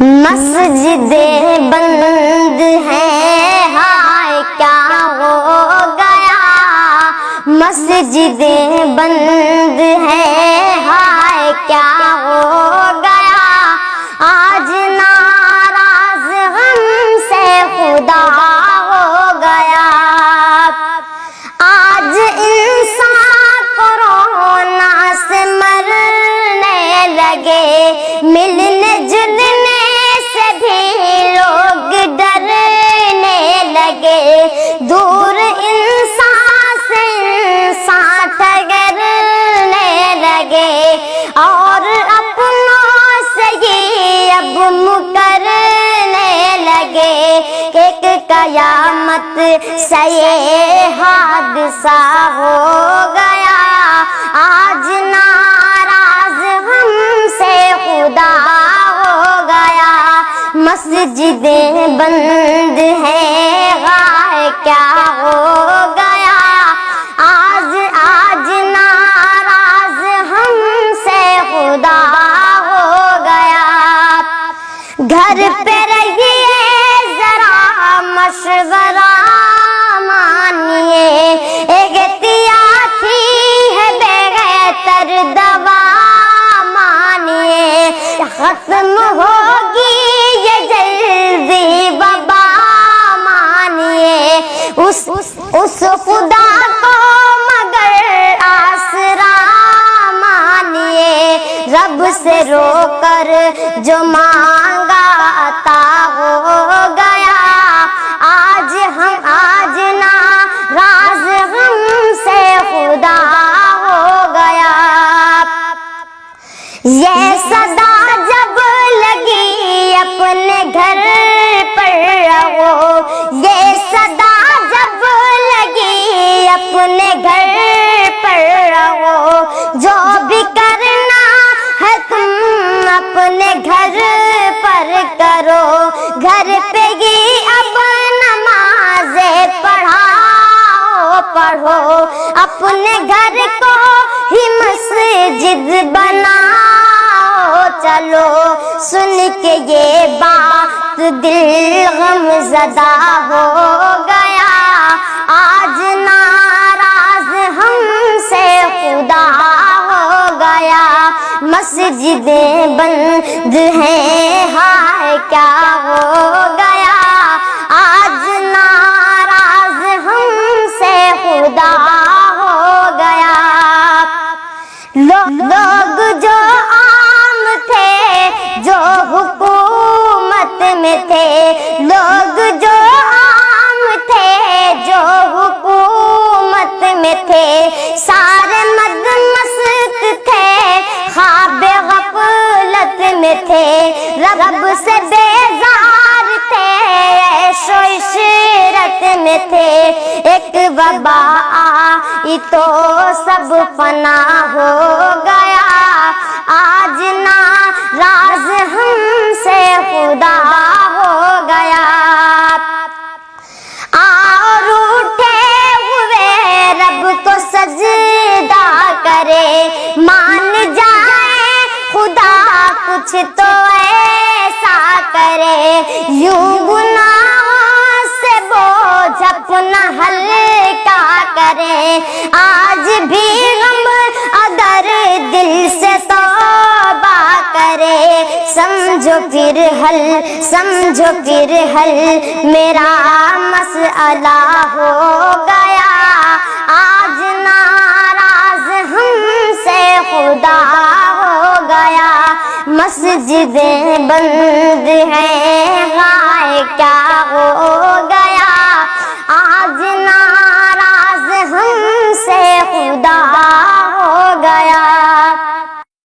مسجدیں بند ہیں ہائے کیا ہو گیا، مسجدیں بند ہیں ہائے کیا ہو گیا، آج ناراض ہم سے خدا ہو گیا، آج انسان کورونا سے مرنے لگے، ملنے جلنے سے بھی لوگ ڈرنے لگے، دور انسان سے انسان ٹھگرنے لگے، اور اپنوں سے ہی اب مکرنے لگے، کہ قیامت سے یہ حادثہ ہو گیا، آج ناراض ہم سے خدا ہو گیا، مسجدیں بند ہیں ہائے کیا ہو گیا، آج ناراض ہم سے خدا ہو گیا، گھر پہ رہیے ذرا مشورہ مانیے، احتیاطی ہے بہتر دوا مانیے، ختم ہوگی یہ جلدی وبا مانیے، اس خدا کو مگر آسرا مانیے، رب سے رو کر جو مانگا عطا ہو گیا، آج ناراض ہم سے خدا ہو گیا، یہ صدا جب لگی اپنے گھر پر رہو، یہ صدا جب لگی اپنے گھر پر رہو، جو بھی کرنا ہے تم اپنے گھر پر کرو، گھر پہ ہی اب نمازیں پڑھو، اپنے گھر کو ہی مسجد بناؤ، چلو سن کے یہ بات دل غم زدہ ہو گیا، آج ناراض ہم سے خدا ہو گیا، مسجدیں بند ہیں ہائے کیا ہو گیا، آج ناراض ہم سے خدا ہو گیا، لوگ جو عام تھے جو حکومت میں تھے، لوگ جو عام تھے جو حکومت میں تھے، سارے مد مست تھے خواب غفلت میں تھے، رب سے بیزار تھے عیش و عشرت میں تھے، ایک وبا آئی تو سب فنا ہو گیا، آج ناراض ہم سے خدا ہو گیا، اور اٹھے ہوئے رب کو سجدہ کرے، مان جائے خدا کچھ تو ایسا کرے، یوں گناہوں سے بوجھ اپنا ہلکا کرے، آج بھی غم اگر دل سے توبہ کرے، سمجھو پھر حل میرا مسئلہ ہو گیا، آج ناراض ہم سے خدا ہو گیا، مسجدیں بند ہیں ہائے کیا ہو گیا،